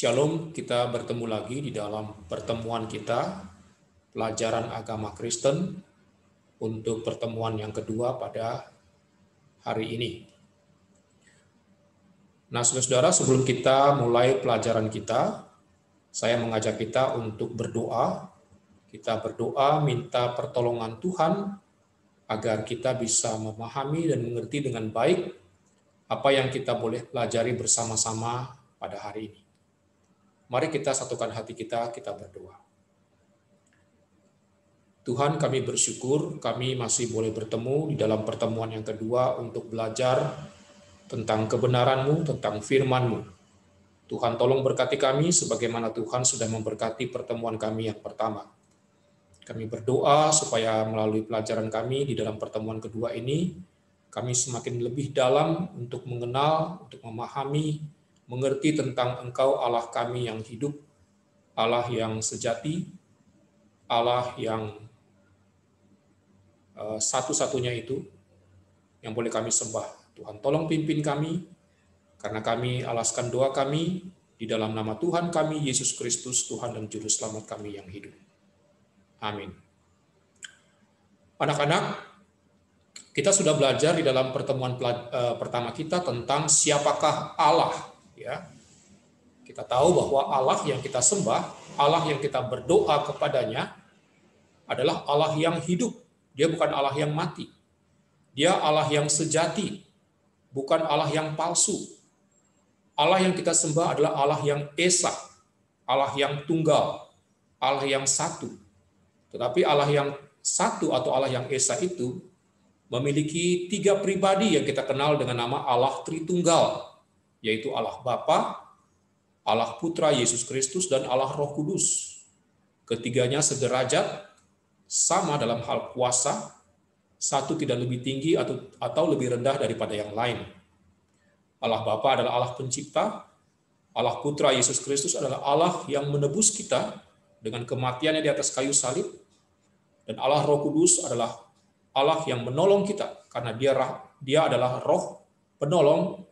Shalom, kita bertemu lagi di dalam pertemuan kita, pelajaran agama Kristen, untuk pertemuan yang kedua pada hari ini. Nah, saudara-saudara, sebelum kita mulai pelajaran kita, saya mengajak kita untuk berdoa. Kita berdoa minta pertolongan Tuhan agar kita bisa memahami dan mengerti dengan baik apa yang kita boleh pelajari bersama-sama pada hari ini. Mari kita satukan hati kita berdoa. Tuhan, kami bersyukur kami masih boleh bertemu di dalam pertemuan yang kedua untuk belajar tentang kebenaran-Mu, tentang firman-Mu. Tuhan, tolong berkati kami sebagaimana Tuhan sudah memberkati pertemuan kami yang pertama. Kami berdoa supaya melalui pelajaran kami di dalam pertemuan kedua ini, kami semakin lebih dalam untuk mengenal, untuk memahami, mengerti tentang Engkau Allah kami yang hidup, Allah yang sejati, Allah yang satu-satunya itu yang boleh kami sembah. Tuhan, tolong pimpin kami, karena kami alaskan doa kami di dalam nama Tuhan kami, Yesus Kristus, Tuhan dan Juru Selamat kami yang hidup. Amin. Anak-anak, kita sudah belajar di dalam pertemuan pertama kita tentang siapakah Allah. Ya, kita tahu bahwa Allah yang kita sembah, Allah yang kita berdoa kepadanya adalah Allah yang hidup. Dia bukan Allah yang mati. Dia Allah yang sejati, bukan Allah yang palsu. Allah yang kita sembah adalah Allah yang esa, Allah yang tunggal, Allah yang satu. Tetapi Allah yang satu atau Allah yang esa itu memiliki tiga pribadi yang kita kenal dengan nama Allah Tritunggal, yaitu Allah Bapa, Allah Putra Yesus Kristus, dan Allah Roh Kudus. Ketiganya sederajat, sama dalam hal kuasa, satu tidak lebih tinggi atau lebih rendah daripada yang lain. Allah Bapa adalah Allah pencipta, Allah Putra Yesus Kristus adalah Allah yang menebus kita dengan kematiannya di atas kayu salib, dan Allah Roh Kudus adalah Allah yang menolong kita, karena dia adalah Roh penolong,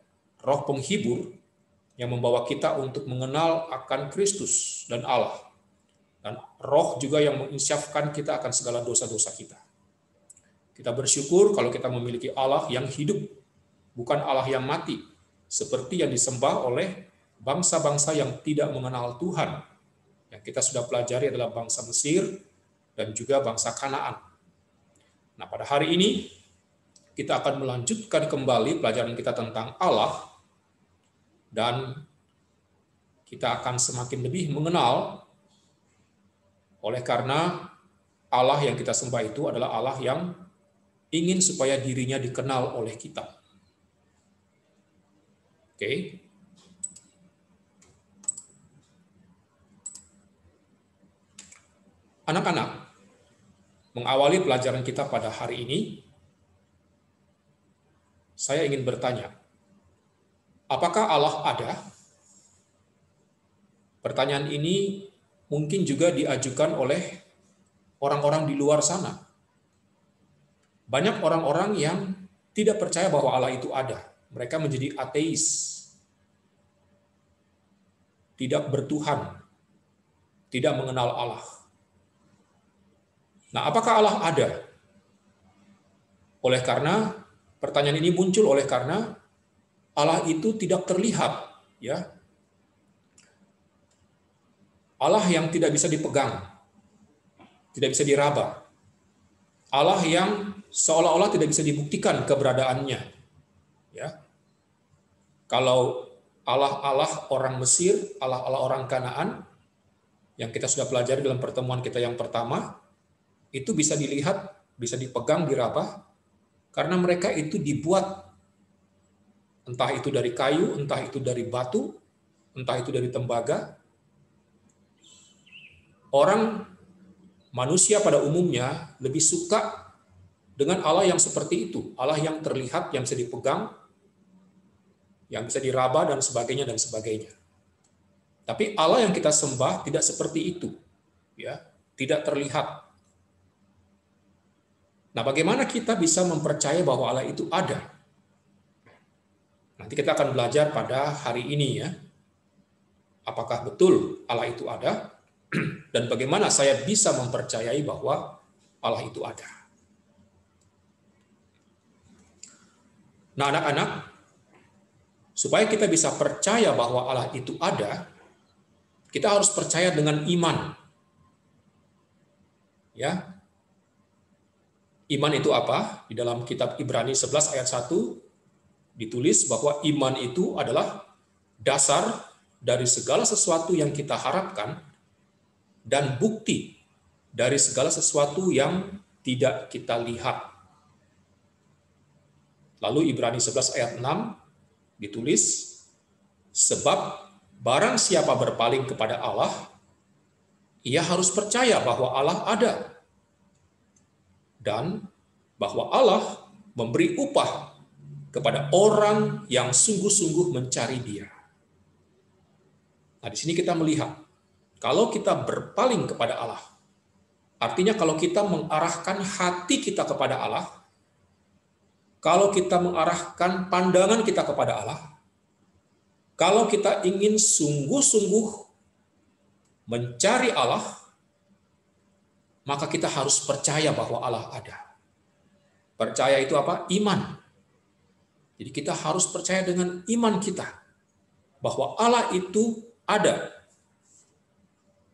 Roh penghibur yang membawa kita untuk mengenal akan Kristus dan Allah. Dan Roh juga yang menginsyafkan kita akan segala dosa-dosa kita. Kita bersyukur kalau kita memiliki Allah yang hidup, bukan Allah yang mati, seperti yang disembah oleh bangsa-bangsa yang tidak mengenal Tuhan. Yang kita sudah pelajari adalah bangsa Mesir dan juga bangsa Kanaan. Nah, pada hari ini kita akan melanjutkan kembali pelajaran kita tentang Allah, dan kita akan semakin lebih mengenal oleh karena Allah yang kita sembah itu adalah Allah yang ingin supaya dirinya dikenal oleh kita. Oke. Anak-anak, mengawali pelajaran kita pada hari ini, saya ingin bertanya, apakah Allah ada? Pertanyaan ini mungkin juga diajukan oleh orang-orang di luar sana. Banyak orang-orang yang tidak percaya bahwa Allah itu ada. Mereka menjadi ateis, tidak bertuhan, tidak mengenal Allah. Nah, apakah Allah ada? Oleh karena pertanyaan ini muncul oleh karena Allah itu tidak terlihat, ya. Allah yang tidak bisa dipegang, tidak bisa diraba. Allah yang seolah-olah tidak bisa dibuktikan keberadaannya, ya. Kalau Allah-Allah orang Mesir, Allah-Allah orang Kanaan yang kita sudah pelajari dalam pertemuan kita yang pertama, itu bisa dilihat, bisa dipegang, diraba, karena mereka itu dibuat entah itu dari kayu, entah itu dari batu, entah itu dari tembaga. Orang manusia pada umumnya lebih suka dengan Allah yang seperti itu, Allah yang terlihat, yang bisa dipegang, yang bisa diraba dan sebagainya dan sebagainya. Tapi Allah yang kita sembah tidak seperti itu, ya, tidak terlihat. Nah, bagaimana kita bisa mempercayai bahwa Allah itu ada? Nanti kita akan belajar pada hari ini, ya. apakah betul Allah itu ada, dan bagaimana saya bisa mempercayai bahwa Allah itu ada. Nah, anak-anak, supaya kita bisa percaya bahwa Allah itu ada, kita harus percaya dengan iman. Ya. Iman itu apa? Di dalam kitab Ibrani 11 ayat 1 ditulis bahwa iman itu adalah dasar dari segala sesuatu yang kita harapkan dan bukti dari segala sesuatu yang tidak kita lihat. Lalu Ibrani 11 ayat 6 ditulis, sebab barang siapa berpaling kepada Allah, ia harus percaya bahwa Allah ada dan bahwa Allah memberi upah kepada orang yang sungguh-sungguh mencari Dia. Nah, di sini kita melihat, kalau kita berpaling kepada Allah, artinya kalau kita mengarahkan hati kita kepada Allah, kalau kita mengarahkan pandangan kita kepada Allah, kalau kita ingin sungguh-sungguh mencari Allah, maka kita harus percaya bahwa Allah ada. Percaya itu apa? Iman. Jadi kita harus percaya dengan iman kita bahwa Allah itu ada.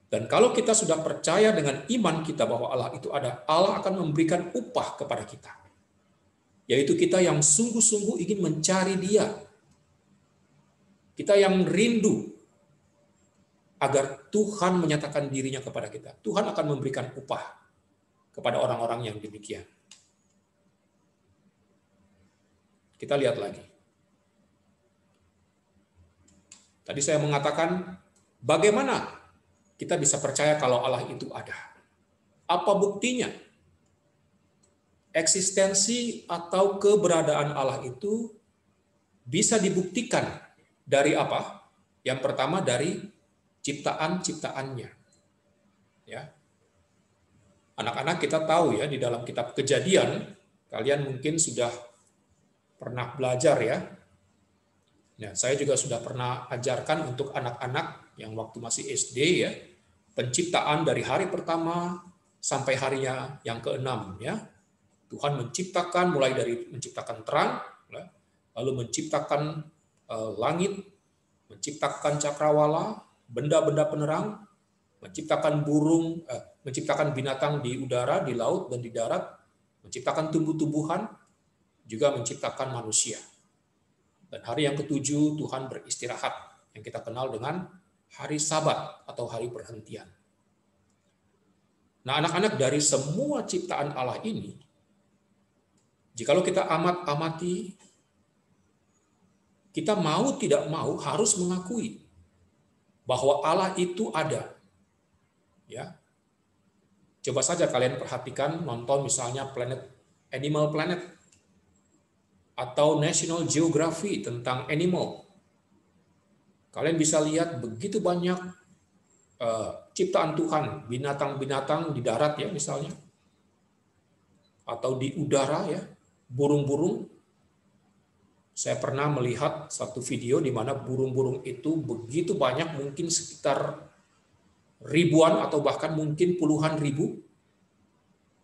Dan kalau kita sudah percaya dengan iman kita bahwa Allah itu ada, Allah akan memberikan upah kepada kita. Yaitu kita yang sungguh-sungguh ingin mencari Dia. Kita yang rindu agar Tuhan menyatakan dirinya kepada kita. Tuhan akan memberikan upah kepada orang-orang yang demikian. Kita lihat lagi. Tadi saya mengatakan, bagaimana kita bisa percaya kalau Allah itu ada? Apa buktinya? Eksistensi atau keberadaan Allah itu bisa dibuktikan dari apa? Yang pertama dari ciptaan-ciptaannya. Ya. Anak-anak kita tahu ya, di dalam kitab Kejadian, kalian mungkin sudah pernah belajar ya. Nah, saya juga sudah pernah ajarkan untuk anak-anak yang waktu masih SD ya, penciptaan dari hari pertama sampai harinya yang ke-6 ya. Tuhan menciptakan mulai dari menciptakan terang, lalu menciptakan langit, menciptakan cakrawala, benda-benda penerang, menciptakan burung, menciptakan binatang di udara, di laut dan di darat, menciptakan tumbuh-tumbuhan, juga menciptakan manusia. Dan hari yang ke-7 Tuhan beristirahat, yang kita kenal dengan hari Sabat atau hari perhentian. Nah, anak-anak, dari semua ciptaan Allah ini, jikalau kita amati, kita mau tidak mau harus mengakui bahwa Allah itu ada. Ya. Coba saja kalian perhatikan, nonton misalnya Animal Planet atau National Geography tentang animal. Kalian bisa lihat begitu banyak ciptaan Tuhan, binatang-binatang di darat ya misalnya, atau di udara ya, burung-burung. Saya pernah melihat satu video di mana burung-burung itu begitu banyak, mungkin sekitar ribuan atau bahkan mungkin puluhan ribu.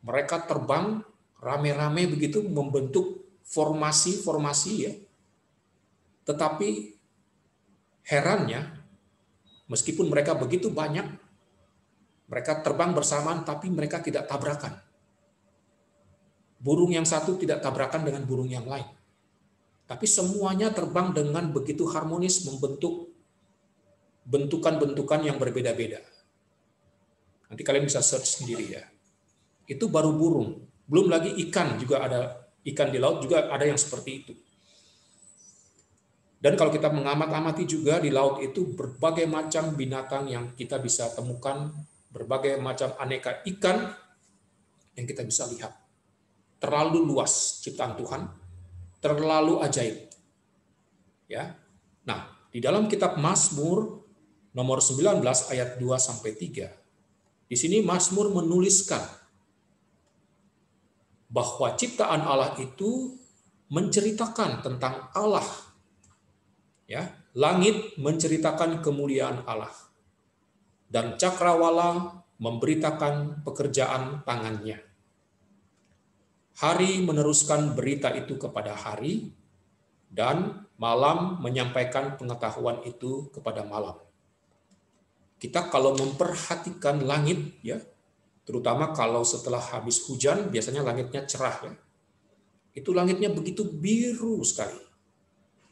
Mereka terbang rame-rame begitu membentuk formasi-formasi ya. Tetapi herannya, meskipun mereka begitu banyak, mereka terbang bersamaan tapi mereka tidak tabrakan. Burung yang satu tidak tabrakan dengan burung yang lain. Tapi semuanya terbang dengan begitu harmonis, membentuk bentukan-bentukan yang berbeda-beda. Nanti kalian bisa search sendiri ya. Itu baru burung. Belum lagi ikan, juga ada ikan di laut juga ada yang seperti itu. Dan kalau kita mengamati juga di laut itu berbagai macam binatang yang kita bisa temukan, berbagai macam aneka ikan yang kita bisa lihat. Terlalu luas ciptaan Tuhan, terlalu ajaib. Ya. Nah, di dalam kitab Mazmur nomor 19 ayat 2 sampai 3, di sini Mazmur menuliskan bahwa ciptaan Allah itu menceritakan tentang Allah. Ya. Langit menceritakan kemuliaan Allah, dan cakrawala memberitakan pekerjaan tangannya. Hari meneruskan berita itu kepada hari, dan malam menyampaikan pengetahuan itu kepada malam. Kita kalau memperhatikan langit, ya, terutama kalau setelah habis hujan, biasanya langitnya cerah, ya. Itu langitnya begitu biru sekali.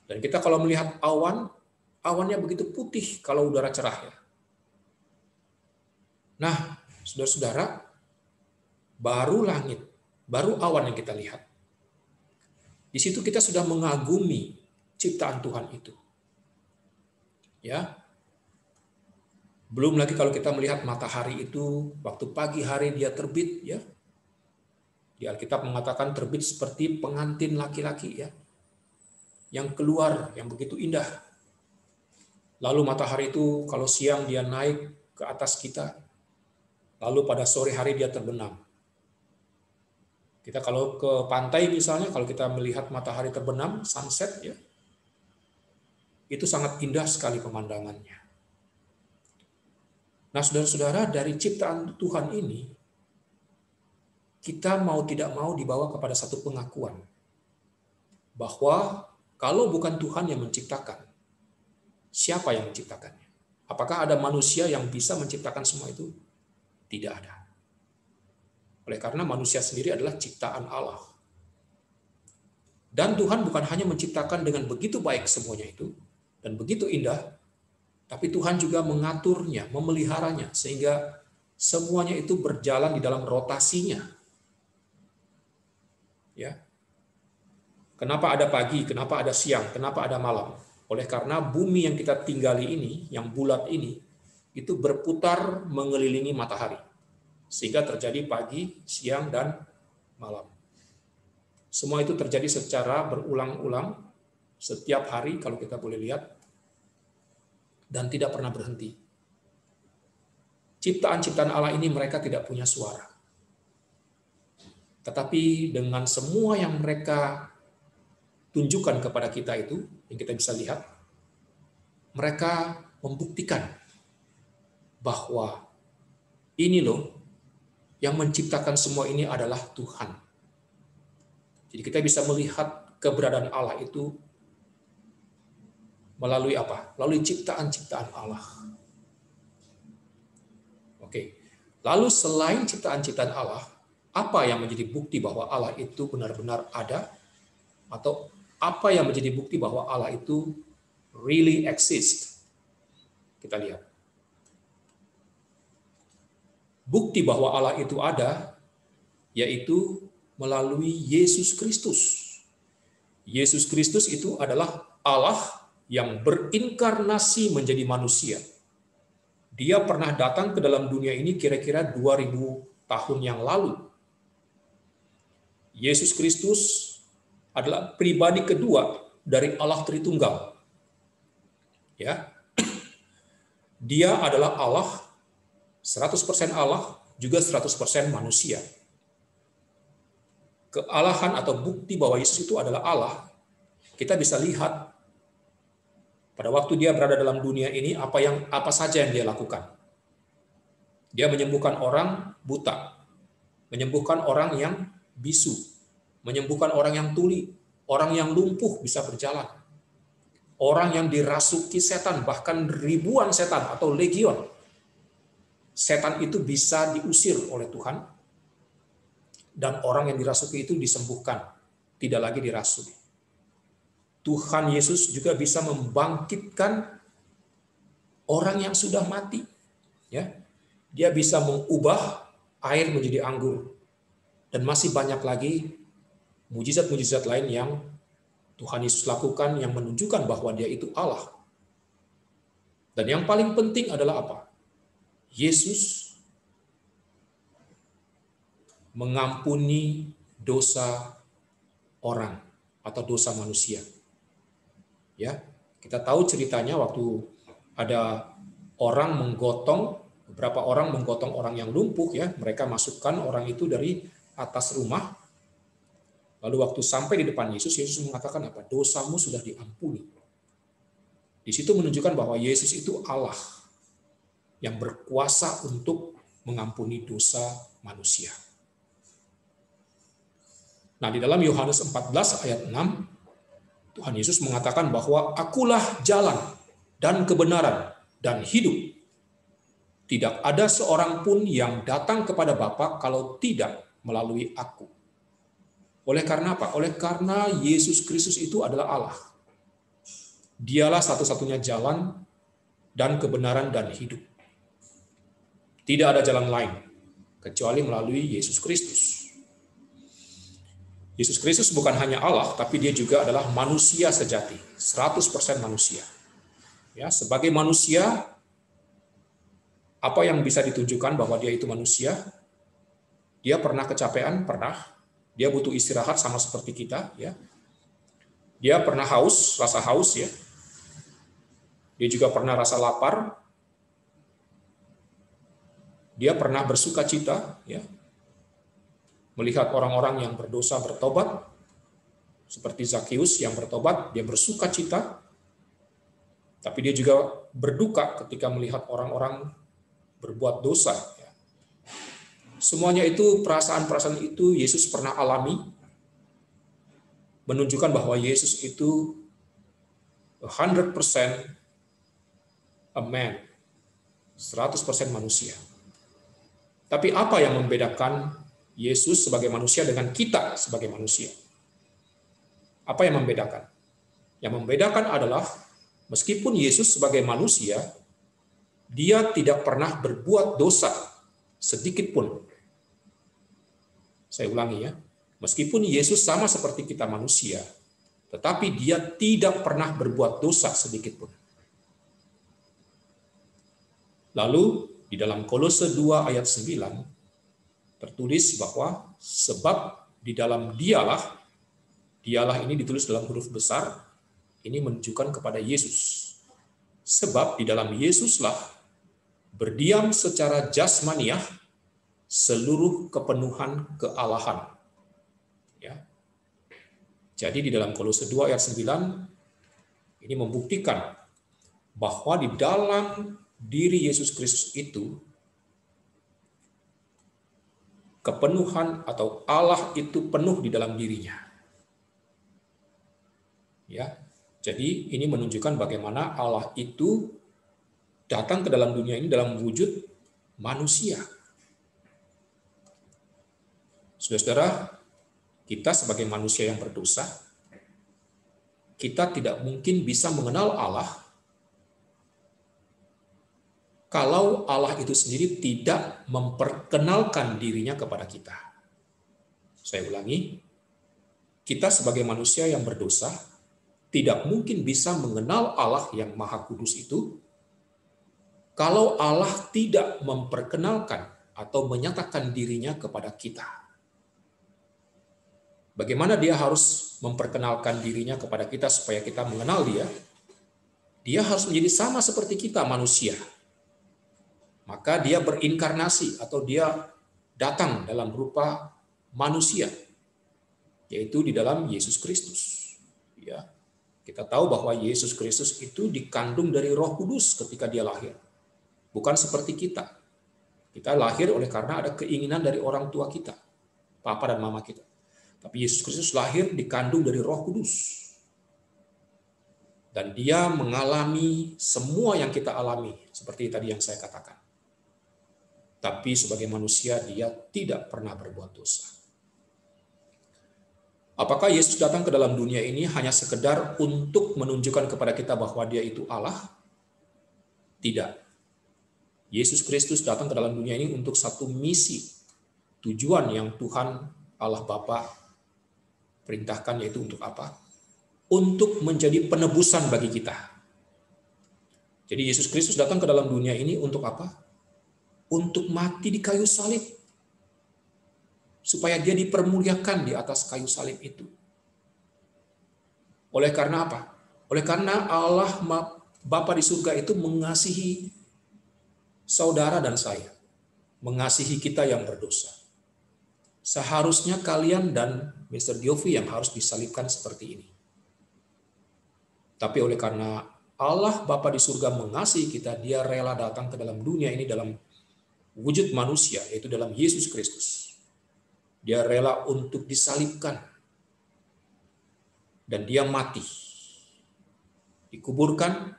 Dan kita kalau melihat awan, awannya begitu putih kalau udara cerah, ya. Nah, saudara-saudara, baru langit, baru awan yang kita lihat. Di situ kita sudah mengagumi ciptaan Tuhan itu. Ya. Belum lagi kalau kita melihat matahari itu, waktu pagi hari dia terbit, ya. Di Alkitab mengatakan terbit seperti pengantin laki-laki, ya, yang keluar, yang begitu indah. Lalu matahari itu kalau siang dia naik ke atas kita, lalu pada sore hari dia terbenam. Kita kalau ke pantai misalnya, kalau kita melihat matahari terbenam, sunset, ya, itu sangat indah sekali pemandangannya. Nah, saudara-saudara, dari ciptaan Tuhan ini, kita mau tidak mau dibawa kepada satu pengakuan bahwa kalau bukan Tuhan yang menciptakan, siapa yang menciptakannya? Apakah ada manusia yang bisa menciptakan semua itu? Tidak ada. Oleh karena manusia sendiri adalah ciptaan Allah. Dan Tuhan bukan hanya menciptakan dengan begitu baik semuanya itu, dan begitu indah, tapi Tuhan juga mengaturnya, memeliharanya, sehingga semuanya itu berjalan di dalam rotasinya. Ya. Kenapa ada pagi, kenapa ada siang, kenapa ada malam? Oleh karena bumi yang kita tinggali ini, yang bulat ini, itu berputar mengelilingi matahari. Sehingga terjadi pagi, siang, dan malam. Semua itu terjadi secara berulang-ulang, setiap hari kalau kita boleh lihat, dan tidak pernah berhenti. Ciptaan-ciptaan Allah ini mereka tidak punya suara. Tetapi dengan semua yang mereka tunjukkan kepada kita itu, yang kita bisa lihat, mereka membuktikan bahwa ini loh, yang menciptakan semua ini adalah Tuhan. Jadi kita bisa melihat keberadaan Allah itu melalui apa? Melalui ciptaan-ciptaan Allah. Oke. Lalu selain ciptaan-ciptaan Allah, apa yang menjadi bukti bahwa Allah itu benar-benar ada? Atau apa yang menjadi bukti bahwa Allah itu really exist? Kita lihat. Bukti bahwa Allah itu ada, yaitu melalui Yesus Kristus. Yesus Kristus itu adalah Allah yang berinkarnasi menjadi manusia. Dia pernah datang ke dalam dunia ini kira-kira 2000 tahun yang lalu. Yesus Kristus adalah pribadi kedua dari Allah Tritunggal. Ya. Dia adalah Allah, 100% Allah, juga 100% manusia. Kealahan atau bukti bahwa Yesus itu adalah Allah, kita bisa lihat pada waktu dia berada dalam dunia ini apa saja yang dia lakukan. Dia menyembuhkan orang buta, menyembuhkan orang yang bisu, menyembuhkan orang yang tuli, orang yang lumpuh bisa berjalan, orang yang dirasuki setan, bahkan ribuan setan atau legion. Setan itu bisa diusir oleh Tuhan, dan orang yang dirasuki itu disembuhkan, tidak lagi dirasuki. Tuhan Yesus juga bisa membangkitkan orang yang sudah mati. Ya, dia bisa mengubah air menjadi anggur, dan masih banyak lagi mujizat-mujizat lain yang Tuhan Yesus lakukan yang menunjukkan bahwa dia itu Allah. Dan yang paling penting adalah apa? Yesus mengampuni dosa orang atau dosa manusia. Ya, kita tahu ceritanya waktu ada orang beberapa orang menggotong orang yang lumpuh, ya, mereka masukkan orang itu dari atas rumah. Lalu waktu sampai di depan Yesus, Yesus mengatakan apa? Dosamu sudah diampuni. Di situ menunjukkan bahwa Yesus itu Allah yang berkuasa untuk mengampuni dosa manusia. Nah, di dalam Yohanes 14 ayat 6, Tuhan Yesus mengatakan bahwa akulah jalan dan kebenaran dan hidup. Tidak ada seorang pun yang datang kepada Bapa kalau tidak melalui aku. Oleh karena apa? Oleh karena Yesus Kristus itu adalah Allah. Dialah satu-satunya jalan dan kebenaran dan hidup. Tidak ada jalan lain kecuali melalui Yesus Kristus. Yesus Kristus bukan hanya Allah, tapi dia juga adalah manusia sejati, 100% manusia. Ya, sebagai manusia, apa yang bisa ditunjukkan bahwa dia itu manusia? Dia pernah kecapean, pernah. Dia butuh istirahat sama seperti kita, ya. Dia pernah haus, rasa haus, ya. Dia juga pernah rasa lapar. Dia pernah bersuka cita, ya. Melihat orang-orang yang berdosa bertobat, seperti Zakius yang bertobat, dia bersuka cita, tapi dia juga berduka ketika melihat orang-orang berbuat dosa. Semuanya itu, perasaan-perasaan itu Yesus pernah alami, menunjukkan bahwa Yesus itu 100% a man, 100% manusia. Tapi apa yang membedakan Yesus sebagai manusia dengan kita sebagai manusia? Apa yang membedakan? Yang membedakan adalah meskipun Yesus sebagai manusia, dia tidak pernah berbuat dosa sedikit pun. Saya ulangi ya, meskipun Yesus sama seperti kita manusia, tetapi dia tidak pernah berbuat dosa sedikit pun. Lalu di dalam Kolose 2 ayat 9, tertulis bahwa sebab di dalam dialah ini ditulis dalam huruf besar, ini menunjukkan kepada Yesus. Sebab di dalam Yesuslah berdiam secara jasmaniah seluruh kepenuhan kealahan. Ya. Jadi di dalam Kolose 2 ayat 9 ini membuktikan bahwa di dalam diri Yesus Kristus itu kepenuhan atau Allah itu penuh di dalam dirinya. Ya. Jadi ini menunjukkan bagaimana Allah itu datang ke dalam dunia ini dalam wujud manusia. Saudara-saudara, kita sebagai manusia yang berdosa, kita tidak mungkin bisa mengenal Allah kalau Allah itu sendiri tidak memperkenalkan dirinya kepada kita. Saya ulangi, kita sebagai manusia yang berdosa tidak mungkin bisa mengenal Allah yang Maha Kudus itu kalau Allah tidak memperkenalkan atau menyatakan dirinya kepada kita. Bagaimana dia harus memperkenalkan dirinya kepada kita supaya kita mengenal dia? Dia harus menjadi sama seperti kita manusia. Maka dia berinkarnasi atau dia datang dalam rupa manusia, yaitu di dalam Yesus Kristus. Ya, kita tahu bahwa Yesus Kristus itu dikandung dari Roh Kudus ketika dia lahir. Bukan seperti kita. Kita lahir oleh karena ada keinginan dari orang tua kita, papa dan mama kita. Tapi Yesus Kristus lahir dikandung dari Roh Kudus. Dan dia mengalami semua yang kita alami, seperti tadi yang saya katakan. Tapi sebagai manusia dia tidak pernah berbuat dosa. Apakah Yesus datang ke dalam dunia ini hanya sekedar untuk menunjukkan kepada kita bahwa dia itu Allah? Tidak. Yesus Kristus datang ke dalam dunia ini untuk satu misi, tujuan yang Tuhan Allah Bapa perintahkan, yaitu untuk apa? Untuk menjadi penebusan bagi kita. Jadi Yesus Kristus datang ke dalam dunia ini untuk apa? Untuk mati di kayu salib. Supaya dia dipermuliakan di atas kayu salib itu. Oleh karena apa? Oleh karena Allah Bapa di surga itu mengasihi saudara dan saya. Mengasihi kita yang berdosa. Seharusnya kalian dan Mr. Giovi yang harus disalibkan seperti ini. Tapi oleh karena Allah Bapa di surga mengasihi kita, dia rela datang ke dalam dunia ini dalam wujud manusia, yaitu dalam Yesus Kristus. Dia rela untuk disalibkan, dan dia mati, dikuburkan,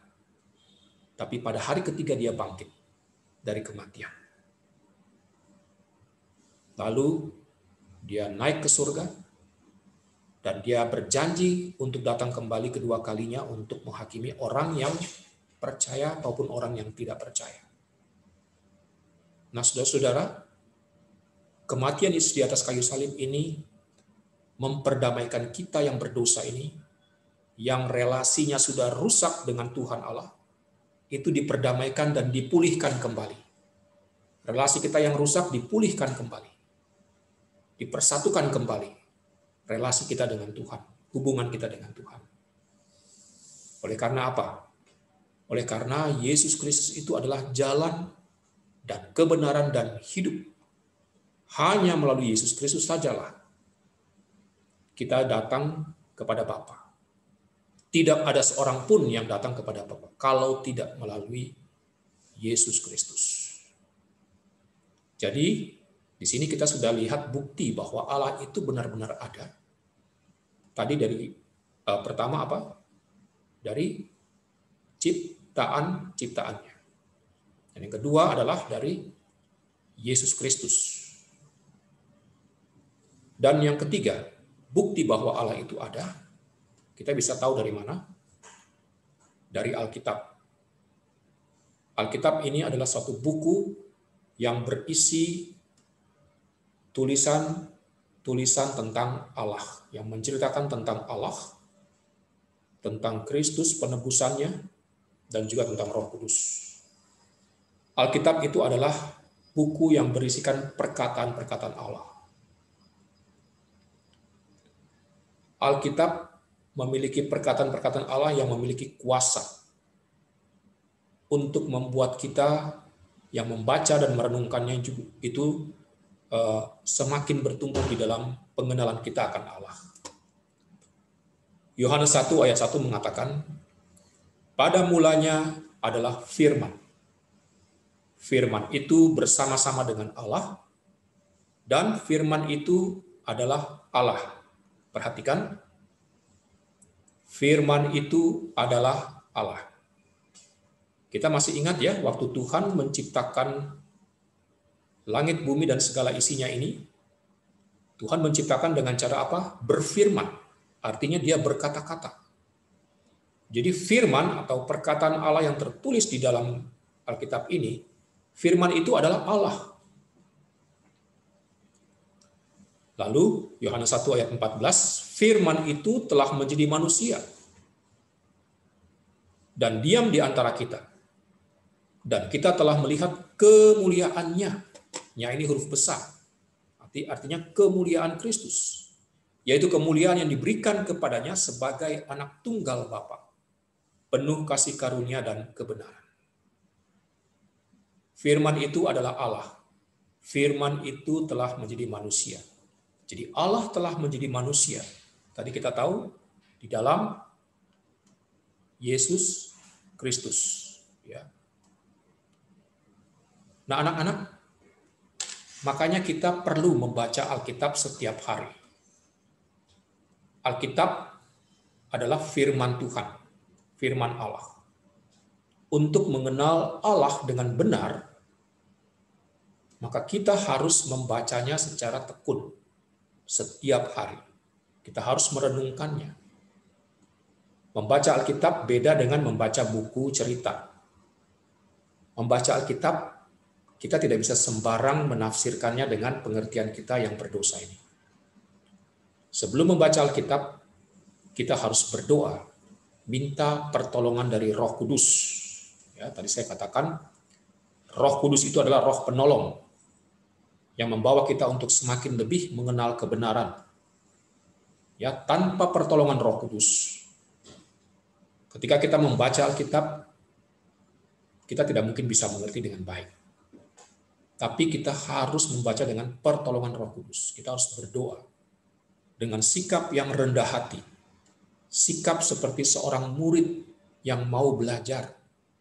tapi pada hari ketiga dia bangkit dari kematian. Lalu dia naik ke surga, dan dia berjanji untuk datang kembali kedua kalinya untuk menghakimi orang yang percaya maupun orang yang tidak percaya. Nah, saudara-saudara, kematian Yesus di atas kayu salib ini memperdamaikan kita yang berdosa ini, yang relasinya sudah rusak dengan Tuhan Allah, itu diperdamaikan dan dipulihkan kembali. Relasi kita yang rusak dipulihkan kembali, dipersatukan kembali relasi kita dengan Tuhan, hubungan kita dengan Tuhan. Oleh karena apa? Oleh karena Yesus Kristus itu adalah jalan dan kebenaran dan hidup. Hanya melalui Yesus Kristus sajalah kita datang kepada Bapa. Tidak ada seorang pun yang datang kepada Bapa kalau tidak melalui Yesus Kristus. Jadi, di sini kita sudah lihat bukti bahwa Allah itu benar-benar ada. Tadi dari pertama apa? Dari ciptaannya. Dan yang kedua adalah dari Yesus Kristus. Dan yang ketiga, bukti bahwa Allah itu ada, kita bisa tahu dari mana? Dari Alkitab. Alkitab ini adalah suatu buku yang berisi tulisan tentang Allah, yang menceritakan tentang Allah, tentang Kristus penebusannya, dan juga tentang Roh Kudus. Alkitab itu adalah buku yang berisikan perkataan-perkataan Allah. Alkitab memiliki perkataan-perkataan Allah yang memiliki kuasa untuk membuat kita yang membaca dan merenungkannya itu semakin bertumbuh di dalam pengenalan kita akan Allah. Yohanes 1 ayat 1 mengatakan, pada mulanya adalah firman. Firman itu bersama-sama dengan Allah, dan firman itu adalah Allah. Perhatikan, firman itu adalah Allah. Kita masih ingat ya, waktu Tuhan menciptakan langit, bumi, dan segala isinya ini, Tuhan menciptakan dengan cara apa? Berfirman. Artinya dia berkata-kata. Jadi firman atau perkataan Allah yang tertulis di dalam Alkitab ini, firman itu adalah Allah. Lalu Yohanes 1 ayat 14, firman itu telah menjadi manusia dan diam di antara kita. Dan kita telah melihat kemuliaannya. Nya ini huruf besar. Artinya kemuliaan Kristus. Yaitu kemuliaan yang diberikan kepadanya sebagai anak tunggal Bapa, penuh kasih karunia dan kebenaran. Firman itu adalah Allah. Firman itu telah menjadi manusia. Jadi Allah telah menjadi manusia. Tadi kita tahu di dalam Yesus Kristus. Ya. Nah, anak-anak, makanya kita perlu membaca Alkitab setiap hari. Alkitab adalah firman Tuhan, firman Allah. Untuk mengenal Allah dengan benar, maka kita harus membacanya secara tekun setiap hari. Kita harus merenungkannya. Membaca Alkitab beda dengan membaca buku cerita. Membaca Alkitab, kita tidak bisa sembarang menafsirkannya dengan pengertian kita yang berdosa ini. Sebelum membaca Alkitab, kita harus berdoa, minta pertolongan dari Roh Kudus. Ya, tadi saya katakan, Roh Kudus itu adalah roh penolong yang membawa kita untuk semakin lebih mengenal kebenaran. Ya, tanpa pertolongan Roh Kudus, ketika kita membaca Alkitab, kita tidak mungkin bisa mengerti dengan baik. Tapi kita harus membaca dengan pertolongan Roh Kudus. Kita harus berdoa dengan sikap yang rendah hati. Sikap seperti seorang murid yang mau belajar,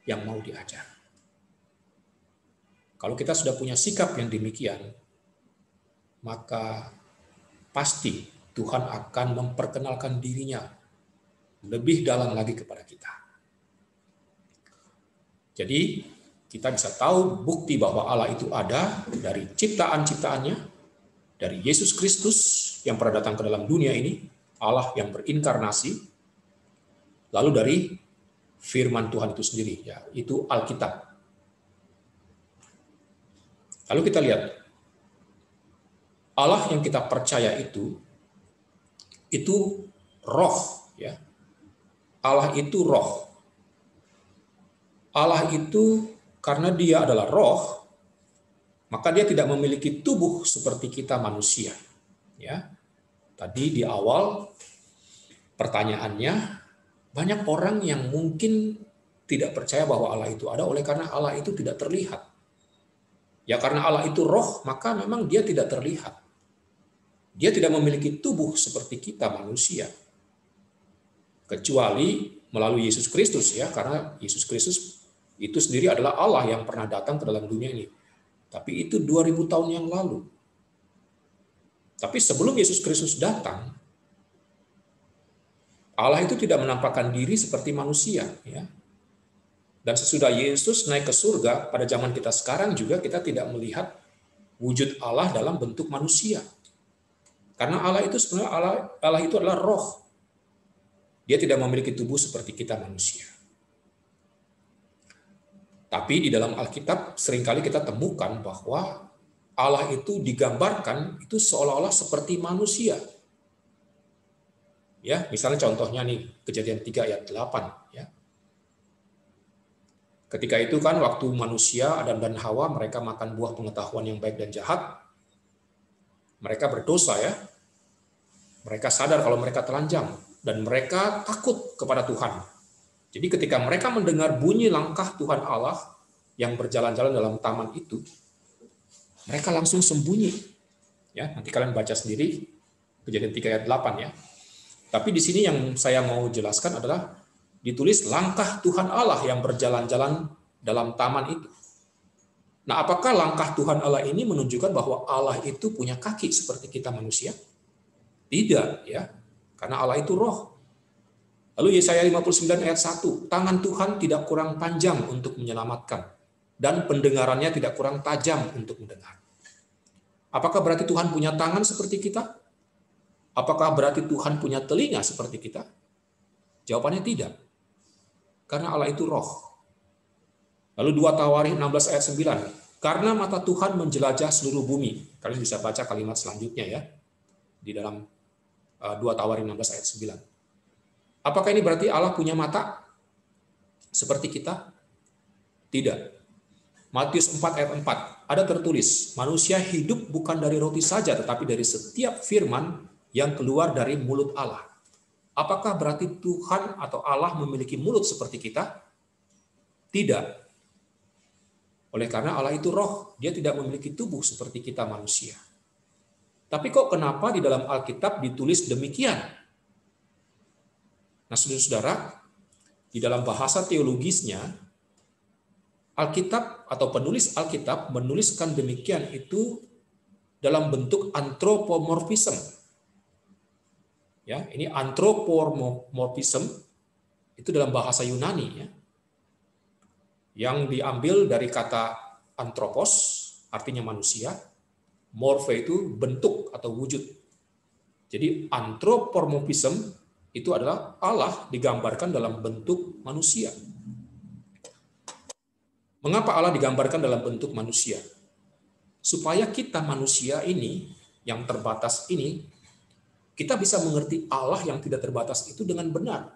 yang mau diajar. Kalau kita sudah punya sikap yang demikian, maka pasti Tuhan akan memperkenalkan dirinya lebih dalam lagi kepada kita. Jadi kita bisa tahu bukti bahwa Allah itu ada dari ciptaan-ciptaannya, dari Yesus Kristus yang pernah datang ke dalam dunia ini, Allah yang berinkarnasi, lalu dari firman Tuhan itu sendiri, yaitu Alkitab. Lalu kita lihat, Allah yang kita percaya itu roh, ya. Allah itu roh. Allah itu karena dia adalah roh, maka dia tidak memiliki tubuh seperti kita manusia. Ya, tadi di awal pertanyaannya, banyak orang yang mungkin tidak percaya bahwa Allah itu ada oleh karena Allah itu tidak terlihat. Ya karena Allah itu roh, maka memang dia tidak terlihat. Dia tidak memiliki tubuh seperti kita manusia. Kecuali melalui Yesus Kristus, ya, karena Yesus Kristus itu sendiri adalah Allah yang pernah datang ke dalam dunia ini. Tapi itu 2000 tahun yang lalu. Tapi sebelum Yesus Kristus datang, Allah itu tidak menampakkan diri seperti manusia, ya. Dan sesudah Yesus naik ke surga, pada zaman kita sekarang juga kita tidak melihat wujud Allah dalam bentuk manusia. Karena Allah itu sebenarnya Allah itu adalah roh. Dia tidak memiliki tubuh seperti kita manusia. Tapi di dalam Alkitab seringkali kita temukan bahwa Allah itu digambarkan itu seolah-olah seperti manusia. Ya, misalnya contohnya nih, Kejadian 3 ayat 8, ya. Ketika itu kan waktu manusia Adam dan Hawa mereka makan buah pengetahuan yang baik dan jahat, mereka berdosa, ya. Mereka sadar kalau mereka telanjang dan mereka takut kepada Tuhan. Jadi ketika mereka mendengar bunyi langkah Tuhan Allah yang berjalan-jalan dalam taman itu, mereka langsung sembunyi. Ya, nanti kalian baca sendiri Kejadian 3 ayat 8, ya. Tapi di sini yang saya mau jelaskan adalah ditulis langkah Tuhan Allah yang berjalan-jalan dalam taman itu. Nah, apakah langkah Tuhan Allah ini menunjukkan bahwa Allah itu punya kaki seperti kita manusia? Tidak, ya. Karena Allah itu roh. Lalu Yesaya 59 ayat 1, tangan Tuhan tidak kurang panjang untuk menyelamatkan, dan pendengarannya tidak kurang tajam untuk mendengar. Apakah berarti Tuhan punya tangan seperti kita? Apakah berarti Tuhan punya telinga seperti kita? Jawabannya tidak. Karena Allah itu roh. Lalu 2 Tawarikh 16 ayat 9, karena mata Tuhan menjelajah seluruh bumi. Kalian bisa baca kalimat selanjutnya, ya, di dalam 2 Tawarikh 16 ayat 9. Apakah ini berarti Allah punya mata seperti kita? Tidak. Matius 4 ayat 4, ada tertulis, manusia hidup bukan dari roti saja, tetapi dari setiap firman yang keluar dari mulut Allah. Apakah berarti Tuhan atau Allah memiliki mulut seperti kita? Tidak. Oleh karena Allah itu roh, dia tidak memiliki tubuh seperti kita manusia. Tapi kok kenapa di dalam Alkitab ditulis demikian? Nah, saudara-saudara, di dalam bahasa teologisnya, Alkitab atau penulis Alkitab menuliskan demikian itu dalam bentuk anthropomorphism. Ya, ini anthropomorphism itu dalam bahasa Yunani, ya, yang diambil dari kata anthropos, artinya manusia, morphe itu bentuk atau wujud. Jadi anthropomorphism itu adalah Allah digambarkan dalam bentuk manusia. Mengapa Allah digambarkan dalam bentuk manusia? Supaya kita manusia ini, yang terbatas ini, kita bisa mengerti Allah yang tidak terbatas itu dengan benar.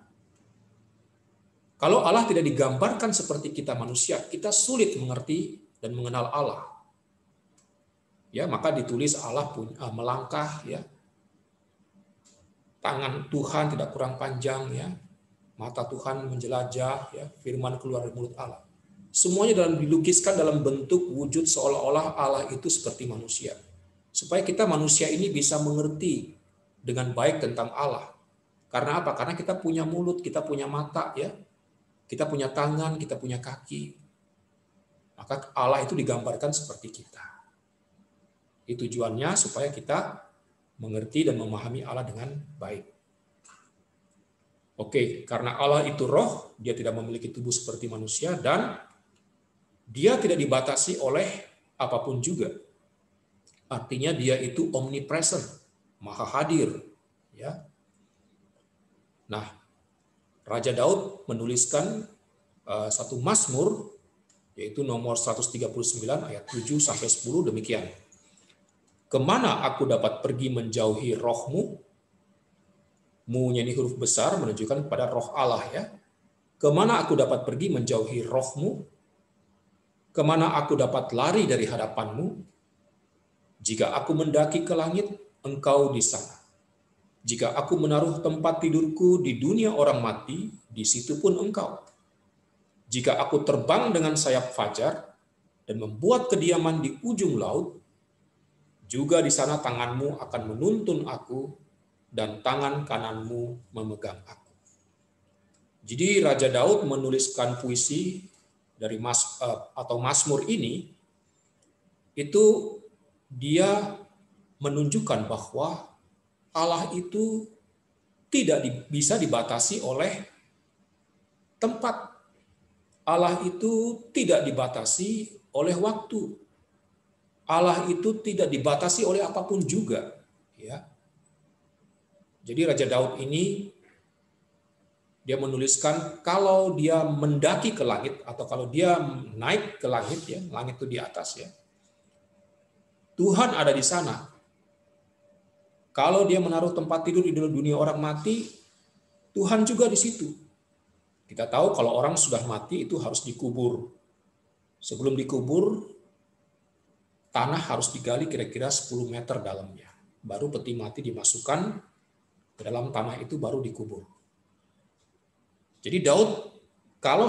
Kalau Allah tidak digambarkan seperti kita manusia, kita sulit mengerti dan mengenal Allah. Ya, maka ditulis Allah melangkah, ya. Tangan Tuhan tidak kurang panjang, ya. Mata Tuhan menjelajah, ya. Firman keluar dari mulut Allah. Semuanya dilukiskan dalam bentuk wujud seolah-olah Allah itu seperti manusia. Supaya kita manusia ini bisa mengerti dengan baik tentang Allah. Karena apa? Karena kita punya mulut, kita punya mata, ya. Kita punya tangan, kita punya kaki. Maka Allah itu digambarkan seperti kita. Itu tujuannya supaya kita mengerti dan memahami Allah dengan baik. Oke, karena Allah itu roh, dia tidak memiliki tubuh seperti manusia, dan dia tidak dibatasi oleh apapun juga. Artinya dia itu omnipresent, maha hadir. Ya. Nah, Raja Daud menuliskan satu mazmur, yaitu nomor 139 ayat 7 sampai 10 demikian. Kemana aku dapat pergi menjauhi rohmu? Mu-nya ini huruf besar menunjukkan kepada roh Allah ya. Kemana aku dapat pergi menjauhi rohmu? Kemana aku dapat lari dari hadapanmu? Jika aku mendaki ke langit, engkau di sana. Jika aku menaruh tempat tidurku di dunia orang mati, di situ pun engkau. Jika aku terbang dengan sayap fajar dan membuat kediaman di ujung laut, juga di sana tanganmu akan menuntun aku dan tangan kananmu memegang aku. Jadi Raja Daud menuliskan puisi dari Mazmur ini, itu dia menunjukkan bahwa Allah itu tidak bisa dibatasi oleh tempat. Allah itu tidak dibatasi oleh waktu. Allah itu tidak dibatasi oleh apapun juga. Ya. Jadi Raja Daud ini dia menuliskan kalau dia mendaki ke langit atau kalau dia naik ke langit ya, langit itu di atas ya. Tuhan ada di sana. Kalau dia menaruh tempat tidur di dunia orang mati, Tuhan juga di situ. Kita tahu kalau orang sudah mati itu harus dikubur. Sebelum dikubur, tanah harus digali kira-kira 10 meter dalamnya. Baru peti mati dimasukkan ke dalam tanah itu baru dikubur. Jadi Daud kalau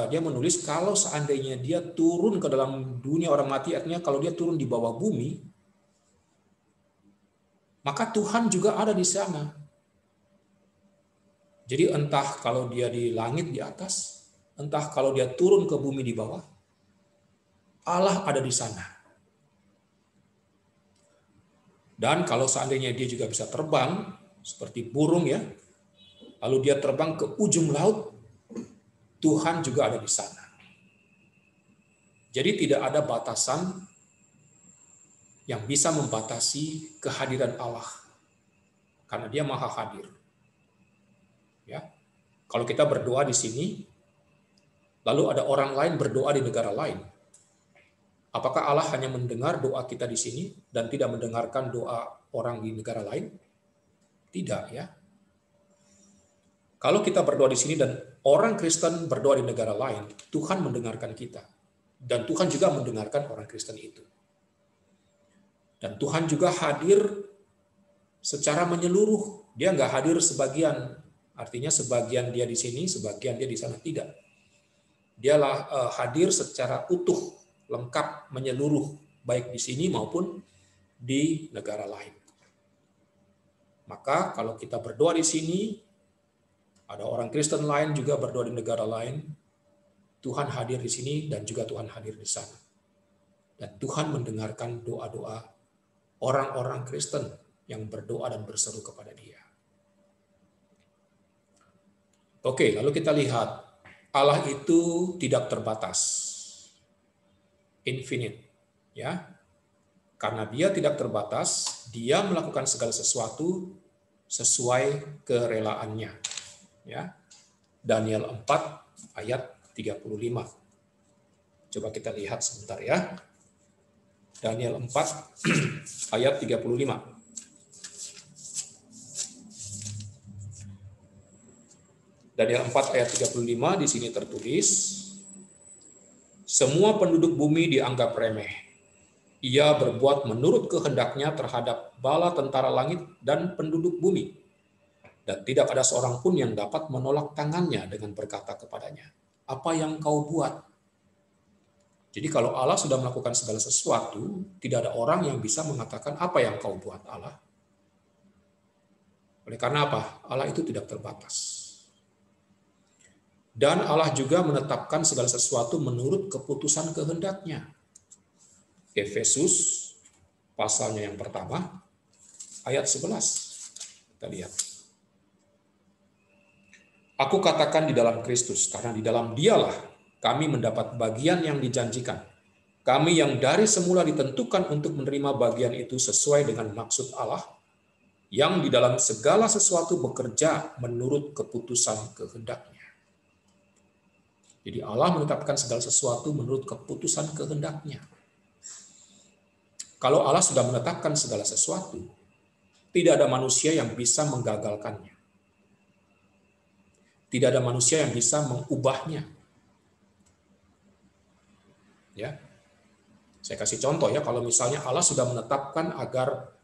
dia menulis kalau seandainya dia turun ke dalam dunia orang mati, artinya kalau dia turun di bawah bumi, maka Tuhan juga ada di sana. Jadi entah kalau dia di langit di atas, entah kalau dia turun ke bumi di bawah, Allah ada di sana. Dan kalau seandainya dia juga bisa terbang seperti burung ya, lalu dia terbang ke ujung laut, Tuhan juga ada di sana. Jadi tidak ada batasan yang bisa membatasi kehadiran Allah, karena Dia Maha Hadir. Ya, kalau kita berdoa di sini, lalu ada orang lain berdoa di negara lain, apakah Allah hanya mendengar doa kita di sini dan tidak mendengarkan doa orang di negara lain? Tidak ya. Kalau kita berdoa di sini dan orang Kristen berdoa di negara lain, Tuhan mendengarkan kita. Dan Tuhan juga mendengarkan orang Kristen itu. Dan Tuhan juga hadir secara menyeluruh. Dia nggak hadir sebagian. Artinya sebagian dia di sini, sebagian dia di sana. Tidak. Dialah hadir secara utuh, lengkap, menyeluruh. Baik di sini maupun di negara lain. Maka kalau kita berdoa di sini, ada orang Kristen lain juga berdoa di negara lain, Tuhan hadir di sini dan juga Tuhan hadir di sana. Dan Tuhan mendengarkan doa-doa orang-orang Kristen yang berdoa dan berseru kepada Dia. Oke, lalu kita lihat Allah itu tidak terbatas. Infinite, ya. Karena Dia tidak terbatas, Dia melakukan segala sesuatu sesuai kerelaannya. Ya. Daniel 4 ayat 35. Coba kita lihat sebentar ya. Daniel 4 ayat 35. Daniel 4 ayat 35 di sini tertulis, semua penduduk bumi dianggap remeh. Ia berbuat menurut kehendaknya terhadap bala tentara langit dan penduduk bumi. Dan tidak ada seorang pun yang dapat menolak tangannya dengan berkata kepadanya, apa yang kau buat? Jadi kalau Allah sudah melakukan segala sesuatu, tidak ada orang yang bisa mengatakan apa yang kau buat Allah. Oleh karena apa? Allah itu tidak terbatas. Dan Allah juga menetapkan segala sesuatu menurut keputusan kehendak-Nya. Efesus pasalnya yang pertama, ayat 11. Kita lihat. Aku katakan di dalam Kristus, karena di dalam Dialah kami mendapat bagian yang dijanjikan. Kami yang dari semula ditentukan untuk menerima bagian itu sesuai dengan maksud Allah, yang di dalam segala sesuatu bekerja menurut keputusan kehendak-Nya. Jadi Allah menetapkan segala sesuatu menurut keputusan kehendak-Nya. Kalau Allah sudah menetapkan segala sesuatu, tidak ada manusia yang bisa menggagalkannya. Tidak ada manusia yang bisa mengubahnya. Ya, saya kasih contoh ya, kalau misalnya Allah sudah menetapkan agar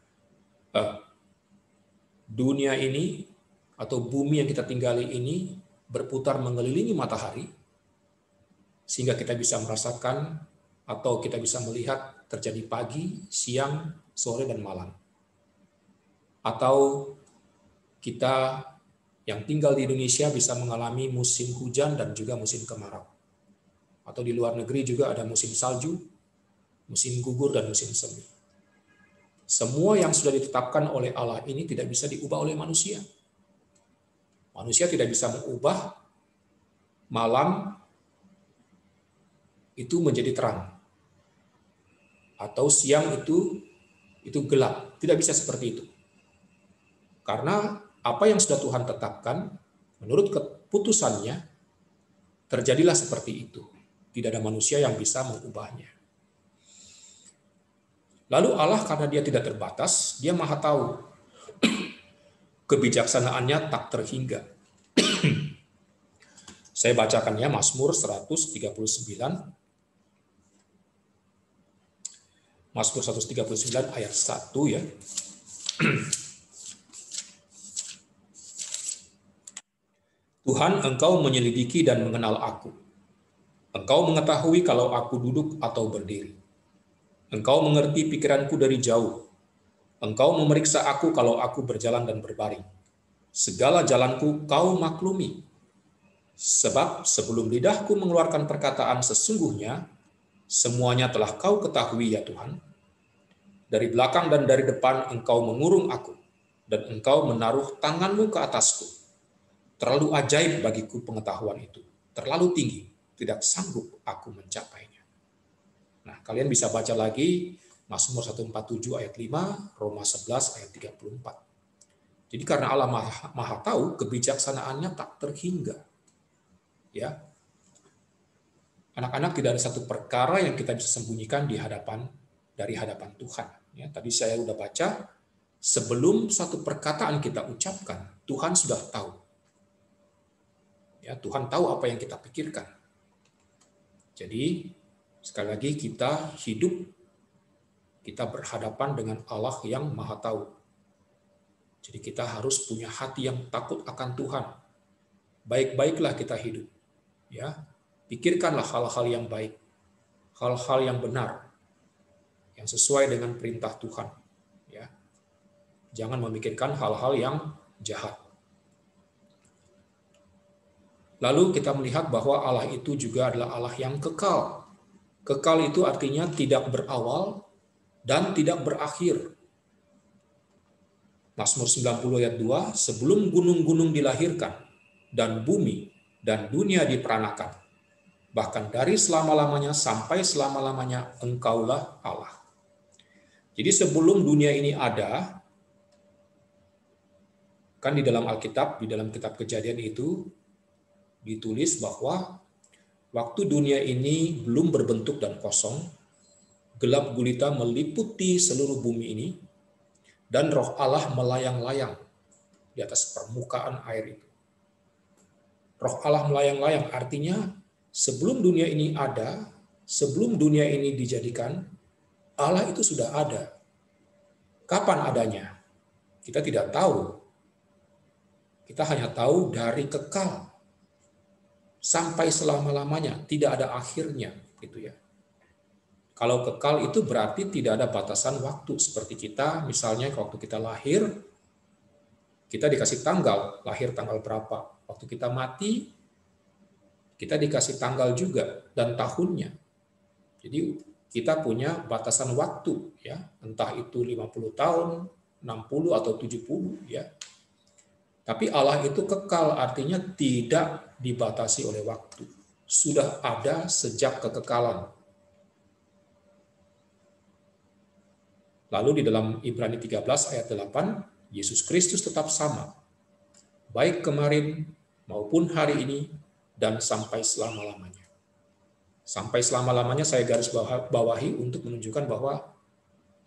dunia ini atau bumi yang kita tinggali ini berputar mengelilingi matahari, sehingga kita bisa merasakan atau kita bisa melihat terjadi pagi, siang, sore, dan malam. Atau kita yang tinggal di Indonesia bisa mengalami musim hujan dan juga musim kemarau. Atau di luar negeri juga ada musim salju, musim gugur, dan musim semi. Semua yang sudah ditetapkan oleh Allah ini tidak bisa diubah oleh manusia. Manusia tidak bisa mengubah malam itu menjadi terang. Atau siang itu gelap. Tidak bisa seperti itu. Karena apa yang sudah Tuhan tetapkan, menurut keputusannya, terjadilah seperti itu. Tidak ada manusia yang bisa mengubahnya. Lalu Allah, karena Dia tidak terbatas, Dia Maha Tahu. Kebijaksanaannya tak terhingga. Saya bacakannya Mazmur 139. Mazmur 139 ayat 1 ya. Tuhan, Engkau menyelidiki dan mengenal aku. Engkau mengetahui kalau aku duduk atau berdiri. Engkau mengerti pikiranku dari jauh. Engkau memeriksa aku kalau aku berjalan dan berbaring. Segala jalanku Kau maklumi. Sebab sebelum lidahku mengeluarkan perkataan sesungguhnya, semuanya telah Kau ketahui ya Tuhan. Dari belakang dan dari depan Engkau mengurung aku, dan Engkau menaruh tangan-Mu ke atasku. Terlalu ajaib bagiku pengetahuan itu. Terlalu tinggi, tidak sanggup aku mencapainya. Nah, kalian bisa baca lagi Mazmur 147 ayat 5, Roma 11 ayat 34. Jadi karena Allah Maha Tahu, kebijaksanaannya tak terhingga. Ya. Anak-anak, tidak ada satu perkara yang kita bisa sembunyikan dari hadapan Tuhan. Ya, tadi saya sudah baca, sebelum satu perkataan kita ucapkan, Tuhan sudah tahu. Ya, Tuhan tahu apa yang kita pikirkan. Jadi sekali lagi kita hidup, kita berhadapan dengan Allah yang Maha Tahu. Jadi kita harus punya hati yang takut akan Tuhan. Baik-baiklah kita hidup. Ya, pikirkanlah hal-hal yang baik, hal-hal yang benar, yang sesuai dengan perintah Tuhan. Ya, jangan memikirkan hal-hal yang jahat. Lalu kita melihat bahwa Allah itu juga adalah Allah yang kekal. Kekal itu artinya tidak berawal dan tidak berakhir. Mazmur 90 ayat 2, sebelum gunung-gunung dilahirkan dan bumi dan dunia diperanakan, bahkan dari selama-lamanya sampai selama-lamanya Engkaulah Allah. Jadi sebelum dunia ini ada, kan di dalam Alkitab, di dalam kitab Kejadian itu ditulis bahwa waktu dunia ini belum berbentuk dan kosong, gelap gulita meliputi seluruh bumi ini, dan Roh Allah melayang-layang di atas permukaan air itu. Roh Allah melayang-layang artinya sebelum dunia ini ada, sebelum dunia ini dijadikan, Allah itu sudah ada. Kapan adanya? Kita tidak tahu. Kita hanya tahu dari kekal. Sampai selama-lamanya, tidak ada akhirnya, gitu ya. Kalau kekal itu berarti tidak ada batasan waktu, seperti kita misalnya waktu kita lahir, kita dikasih tanggal, lahir tanggal berapa. Waktu kita mati, Kita dikasih tanggal juga dan tahunnya. Jadi kita punya batasan waktu, ya, entah itu 50 tahun, 60 atau 70, ya. Tapi Allah itu kekal, artinya tidak dibatasi oleh waktu. Sudah ada sejak kekekalan. Lalu di dalam Ibrani 13 ayat 8, Yesus Kristus tetap sama, baik kemarin maupun hari ini dan sampai selama-lamanya. Sampai selama-lamanya saya garis bawahi untuk menunjukkan bahwa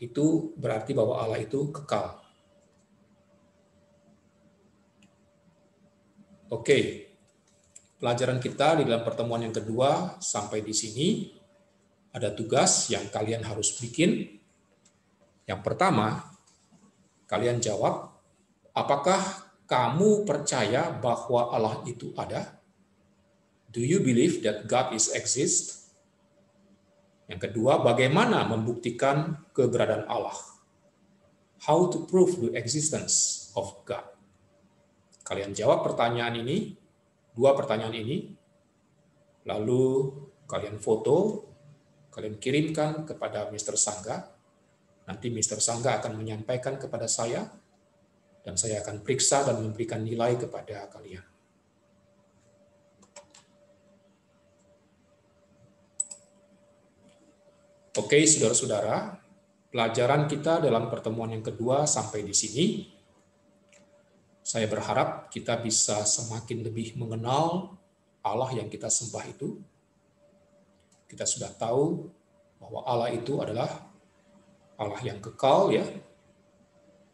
itu berarti bahwa Allah itu kekal. Oke, pelajaran kita di dalam pertemuan yang kedua sampai di sini. Ada tugas yang kalian harus bikin. Yang pertama, kalian jawab, apakah kamu percaya bahwa Allah itu ada? Do you believe that God is exist? Yang kedua, bagaimana membuktikan keberadaan Allah? How to prove the existence of God? Kalian jawab pertanyaan ini, dua pertanyaan ini, lalu kalian foto, kalian kirimkan kepada Mr. Sangga. Nanti Mr. Sangga akan menyampaikan kepada saya, dan saya akan periksa dan memberikan nilai kepada kalian. Oke, saudara-saudara, pelajaran kita dalam pertemuan yang kedua sampai di sini. Saya berharap kita bisa semakin lebih mengenal Allah yang kita sembah itu. Kita sudah tahu bahwa Allah itu adalah Allah yang kekal, ya.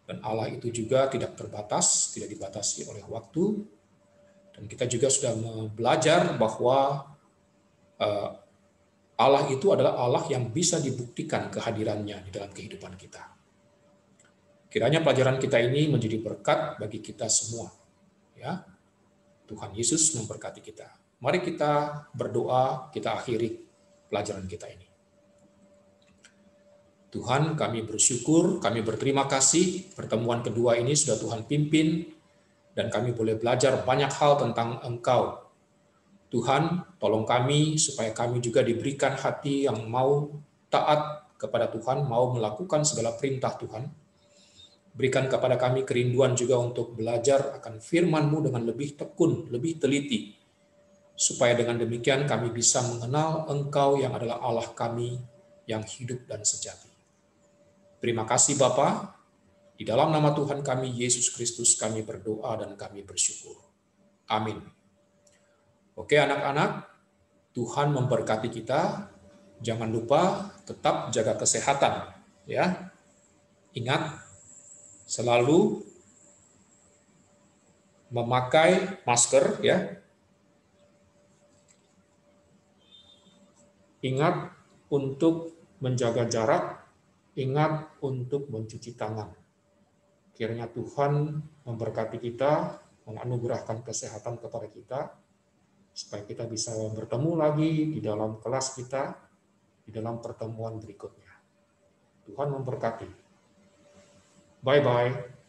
Dan Allah itu juga tidak terbatas, tidak dibatasi oleh waktu. Dan kita juga sudah belajar bahwa Allah itu adalah Allah yang bisa dibuktikan kehadirannya di dalam kehidupan kita. Kiranya pelajaran kita ini menjadi berkat bagi kita semua. Ya, Tuhan Yesus memberkati kita. Mari kita berdoa, kita akhiri pelajaran kita ini. Tuhan, kami bersyukur, kami berterima kasih pertemuan kedua ini sudah Tuhan pimpin, dan kami boleh belajar banyak hal tentang Engkau. Tuhan, tolong kami supaya kami juga diberikan hati yang mau taat kepada Tuhan, mau melakukan segala perintah Tuhan. Berikan kepada kami kerinduan juga untuk belajar akan firman-Mu dengan lebih tekun, lebih teliti, supaya dengan demikian kami bisa mengenal Engkau yang adalah Allah kami yang hidup dan sejati. Terima kasih Bapa. Di dalam nama Tuhan kami, Yesus Kristus, kami berdoa dan kami bersyukur. Amin. Oke anak-anak, Tuhan memberkati kita. Jangan lupa tetap jaga kesehatan. Ya, ingat, selalu memakai masker. Ya, ingat untuk menjaga jarak. Ingat untuk mencuci tangan. Kiranya Tuhan memberkati kita, menganugerahkan kesehatan kepada kita, supaya kita bisa bertemu lagi di dalam kelas kita, di dalam pertemuan berikutnya. Tuhan memberkati. Bye-bye.